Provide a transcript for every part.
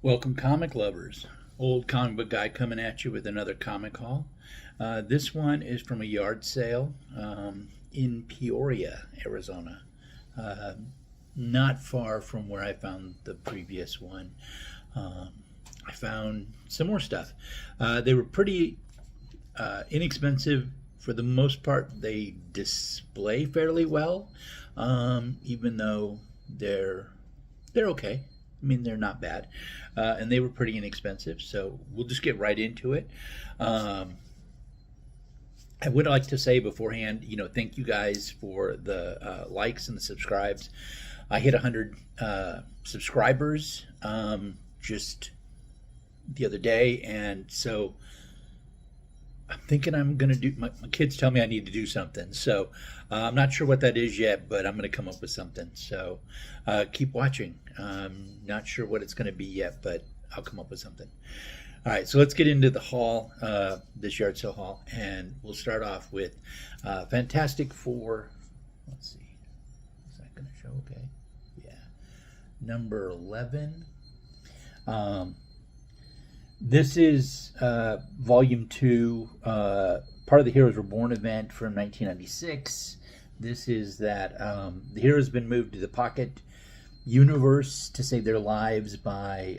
Welcome, comic lovers. Old comic book guy coming at you with another comic haul. This one is from a yard sale in Peoria, Arizona. Uh, Not far from where I found the previous one. Um, I found some more stuff. They were pretty inexpensive for the most part. They display fairly well, even though they're okay. I mean, they're not bad, and they were pretty inexpensive. So we'll just get right into it. Um, I would like to say beforehand, thank you guys for the likes and the subscribes. I hit 100 subscribers just the other day, and so I'm thinking I'm going to do. My kids tell me I need to do something, so I'm not sure what that is yet, but I'm going to come up with something. So keep watching. I'm not sure what it's going to be yet, but I'll come up with something. All right, so let's get into the haul, this yard sale haul, and we'll start off with Fantastic Four. Let's see, is that going to show? Okay, yeah, number 11. This is Volume 2, part of the Heroes Reborn event from 1996. This is that the heroes have been moved to the Pocket Universe to save their lives by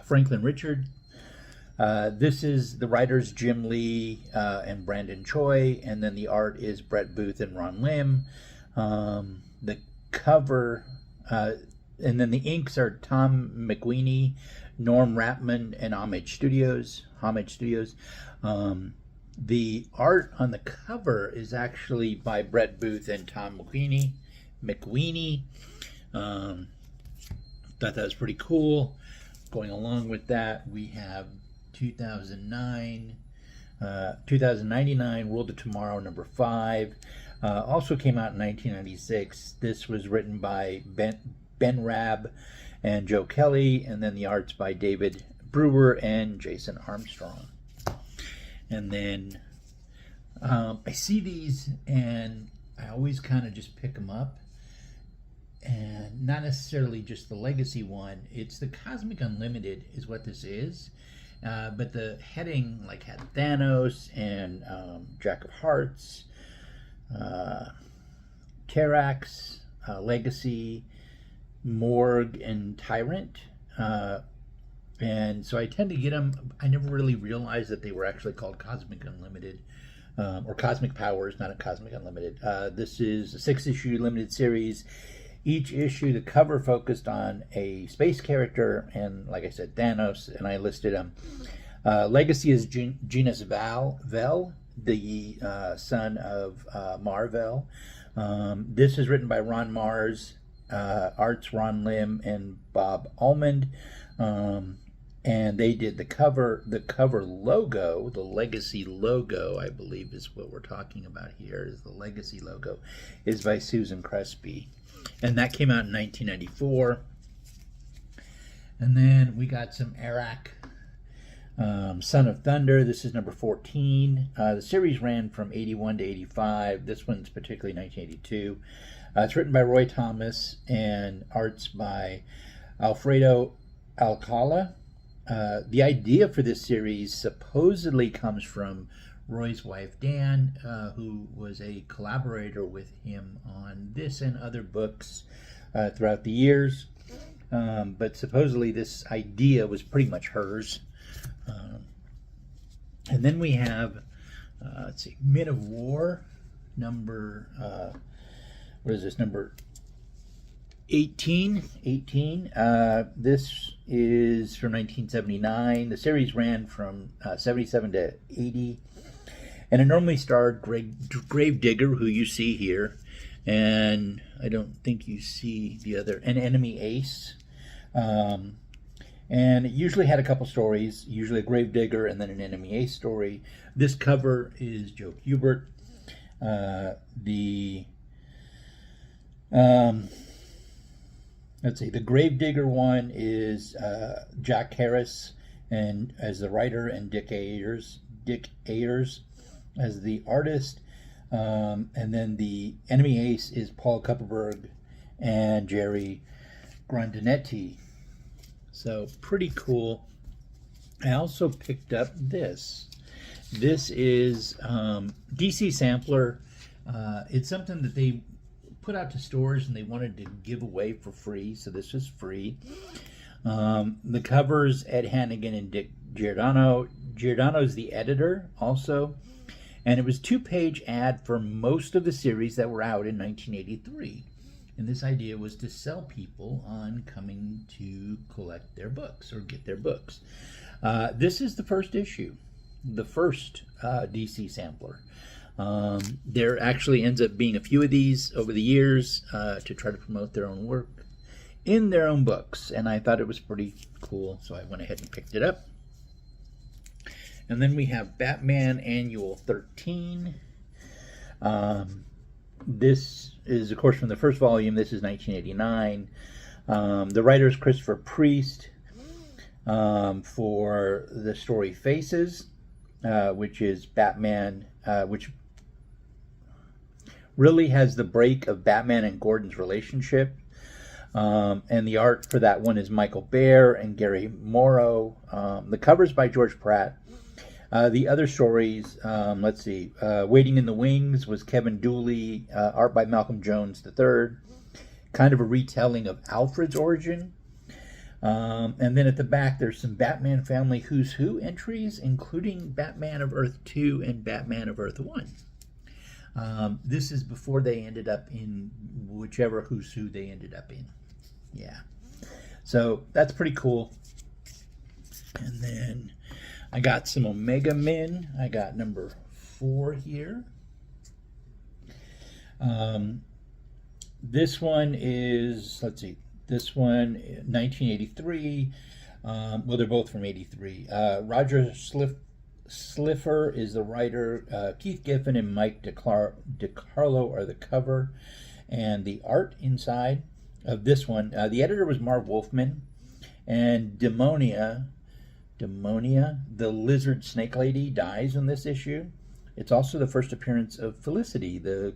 Franklin Richard. This is the writers Jim Lee and Brandon Choi, and then the art is Brett Booth and Ron Lim. The cover... and then the inks are Tom McWeeny, Norm Rapman, and Homage Studios. The art on the cover is actually by Brett Booth and Tom McWeeny. Thought that was pretty cool. Going along with that, we have 2099 World of Tomorrow number 5. Also came out in 1996. This was written by Ben Rabb and Joe Kelly, and then the art's by David Brewer and Jason Armstrong. And then I see these and I always kind of just pick them up, and not necessarily just the Legacy one. It's the Cosmic Unlimited is what this is, but the heading like had Thanos and Jack of Hearts, Carax, Legacy, Morgue, and Tyrant. And so I tend to get them. I never really realized that they were actually called Cosmic Unlimited, or Cosmic Powers, not a Cosmic Unlimited. This is a 6-issue limited series. Each issue, the cover focused on a space character, and like I said, Thanos, and I listed them. Legacy is Genus Vel, the son of Marvel. This is written by Ron Mars, arts Ron Lim and Bob Almond, and they did the cover logo. The Legacy logo, I believe, is what we're talking about here. Is the Legacy logo is by Susan Crespi, and that came out in 1994. And then we got some Arak, Son of Thunder. This is number 14. The series ran from 81 to 85. This one's particularly 1982. It's written by Roy Thomas and arts by Alfredo Alcala. The idea for this series supposedly comes from Roy's wife, Dan, who was a collaborator with him on this and other books throughout the years. But supposedly this idea was pretty much hers. And then we have, let's see, Men of War, number... what is this, number 18? This is from 1979. The series ran from 77 to 80. And it normally starred Gravedigger, who you see here. And I don't think you see the other, an Enemy Ace. And it usually had a couple stories, usually a Gravedigger and then an Enemy Ace story. This cover is Joe Kubert. Let's see, the Gravedigger one is Jack Harris and as the writer, and Dick Ayers as the artist. And then the Enemy Ace is Paul Kupperberg and Jerry Grandinetti. So pretty cool. I also picked up this. This is DC Sampler. It's something that they put out to stores and they wanted to give away for free, so this was free. The covers, Ed Hannigan and Dick Giordano. Giordano is the editor also, and it was 2-page ad for most of the series that were out in 1983. And this idea was to sell people on coming to collect their books or get their books. This is the first issue, the first DC Sampler. There actually ends up being a few of these over the years to try to promote their own work in their own books, and I thought it was pretty cool, so I went ahead and picked it up. And then we have Batman Annual 13. This is, of course, from the first volume. This is 1989. The writer is Christopher Priest for the story Faces, which is Batman, which really has the break of Batman and Gordon's relationship. And the art for that one is Michael Baer and Gary Morrow. The cover's by George Pratt. The other stories, let's see, Waiting in the Wings was Kevin Dooley, art by Malcolm Jones III, kind of a retelling of Alfred's origin. And then at the back, there's some Batman Family Who's Who entries, including Batman of Earth 2 and Batman of Earth 1. This is before they ended up in whichever Who's Who they ended up in. Yeah. So that's pretty cool. And then I got some Omega Men. I got number 4 here. This one is, let's see, this one, 1983. Well, they're both from 83. Roger Sliffer is the writer. Keith Giffen and Mike DiCarlo are the cover. And the art inside of this one, the editor was Marv Wolfman. And Demonia, the lizard snake lady, dies in this issue. It's also the first appearance of Felicity, the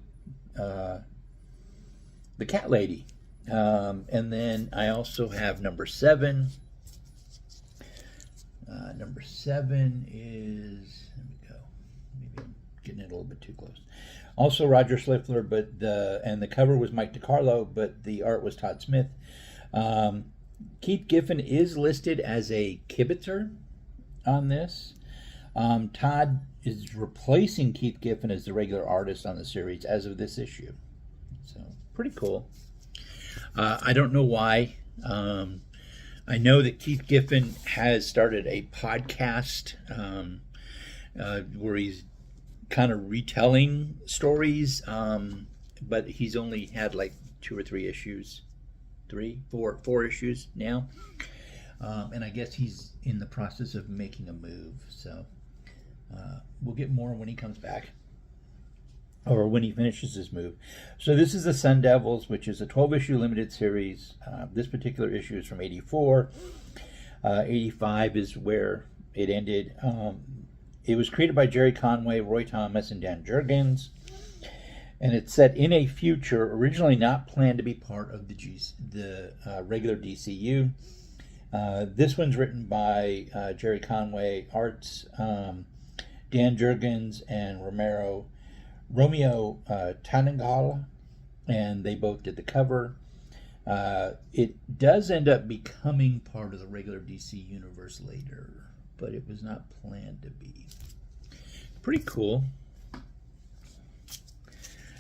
cat lady. And then I also have number 7. Number 7 is, let me go. Maybe I'm getting it a little bit too close. Also Roger Sliffler, but the cover was Mike DiCarlo, but the art was Todd Smith. Keith Giffen is listed as a kibitzer on this. Todd is replacing Keith Giffen as the regular artist on the series as of this issue. So pretty cool. I don't know why. I know that Keith Giffen has started a podcast where he's kind of retelling stories, but he's only had like 2 or 3 issues. 4 issues now. And I guess he's in the process of making a move. So we'll get more when he comes back, or when he finishes his move. So this is the Sun Devils, which is a 12-issue limited series. This particular issue is from 84. 85 is where it ended. It was created by Jerry Conway, Roy Thomas, and Dan Jurgens. And it's set in a future originally not planned to be part of the regular DCU. This one's written by Jerry Conway, arts Dan Jurgens and Romeo Tannenbaum, and they both did the cover. It does end up becoming part of the regular DC universe later, but it was not planned to be. Pretty cool.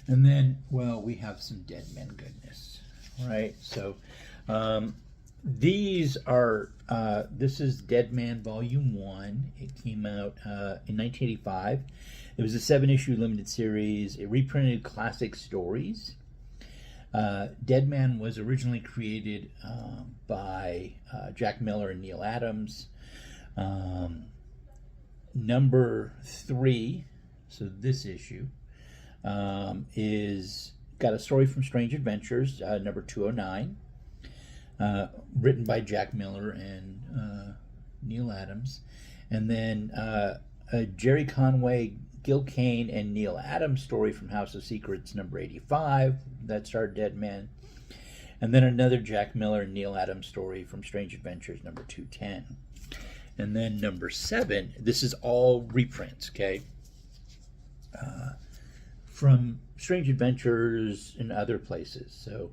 And then, well, we have some Dead Men goodness, right? So these are, this is Dead Man Volume 1. It came out in 1985. It was a 7-issue limited series. It reprinted classic stories. Dead Man was originally created by Jack Miller and Neil Adams. Number 3, so this issue, is got a story from Strange Adventures, number 209, written by Jack Miller and Neil Adams. And then Jerry Conway, Gil Kane, and Neil Adams story from House of Secrets, number 85, that started Dead Man. And then another Jack Miller and Neil Adams story from Strange Adventures number 210. And then number 7, this is all reprints, okay? From Strange Adventures and other places. So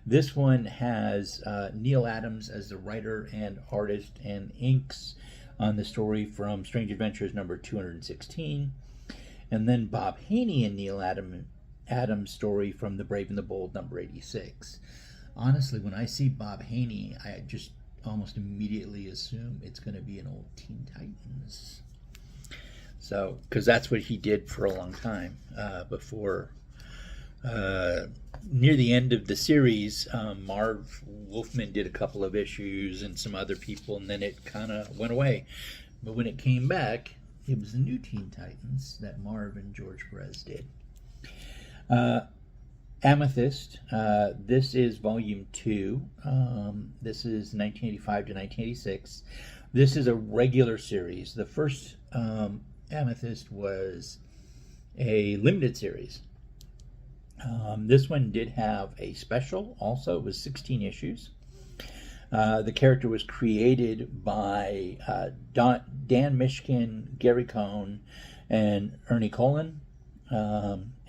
this one has Neil Adams as the writer and artist and inks on the story from Strange Adventures number 216. And then Bob Haney and Neil Adams story from The Brave and the Bold number 86. Honestly, when I see Bob Haney, I just almost immediately assume it's going to be an old Teen Titans. So, because that's what he did for a long time before. Near the end of the series, Marv Wolfman did a couple of issues and some other people, and then it kind of went away. But when it came back, it was the new Teen Titans that Marv and George Perez did. Amethyst, this is volume 2. This is 1985 to 1986. This is a regular series. The first Amethyst was a limited series. This one did have a special also. It was 16 issues. The character was created by Dan Mishkin, Gary Cohn, and Ernie Colin.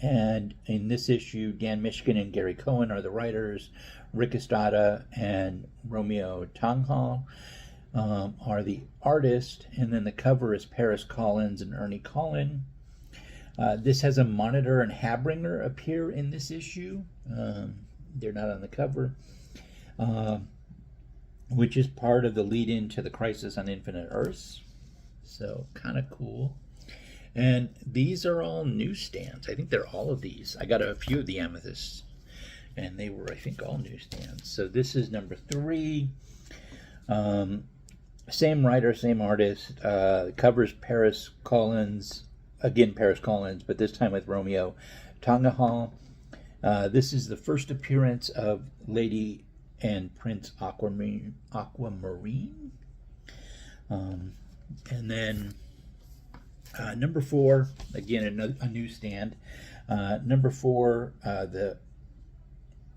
And in this issue, Dan Mishkin and Gary Cohen are the writers. Rick Estrada and Romeo Tanghal are the artist. And then the cover is Paris Collins and Ernie Collin. This has a Monitor and Habringer appear in this issue. They're not on the cover. Which is part of the lead-in to the Crisis on Infinite Earths. So, kind of cool. And these are all newsstands. I think they're all of these. I got a few of the Amethysts, and they were, I think, all newsstands. So this is number 3. Same writer, same artist. Covers Paris Collins, again Paris Collins, but this time with Romeo Tanghal. This is the first appearance of Lady and Prince Aquamarine. And then number 4, again a newsstand. Number 4, the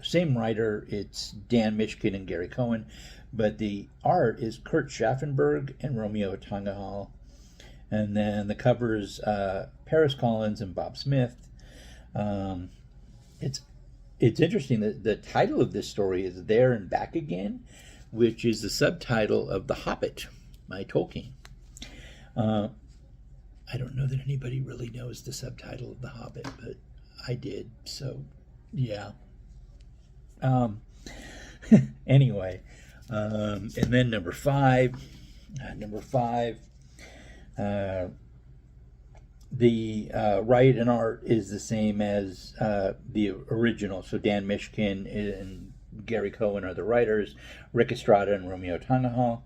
same writer, it's Dan Mishkin and Gary Cohen, but the art is Kurt Schaffenberg and Romeo Tanghal. And then the covers Paris Collins and Bob Smith. It's interesting that the title of this story is There and Back Again, which is the subtitle of The Hobbit by Tolkien. I don't know that anybody really knows the subtitle of The Hobbit, but I did, so yeah. Anyway, and then number 5, the write and art is the same as the original. So Dan Mishkin and Gary Cohen are the writers, Rick Estrada and Romeo Tanghal.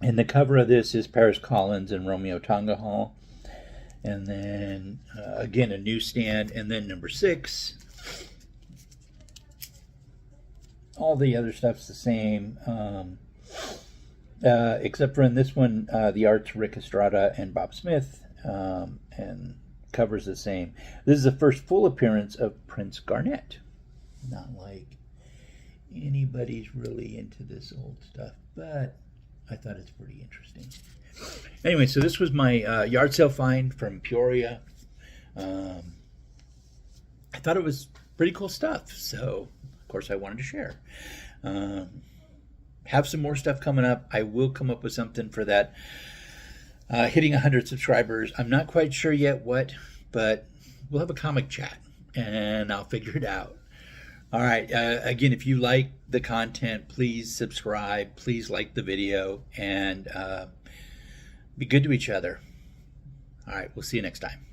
And the cover of this is Paris Collins and Romeo Tanghal. And then, again, a newsstand. And then number 6, all the other stuff's the same. Except for in this one, the art's Rick Estrada and Bob Smith, and covers the same. This is the first full appearance of Prince Garnett. Not like anybody's really into this old stuff, but I thought it's pretty interesting. Anyway, so this was my yard sale find from Peoria. I thought it was pretty cool stuff, so of course I wanted to share. Have some more stuff coming up. I will come up with something for that. Hitting 100 subscribers. I'm not quite sure yet what, but we'll have a comic chat and I'll figure it out. All right. Again, if you like the content, please subscribe. Please like the video and be good to each other. All right. We'll see you next time.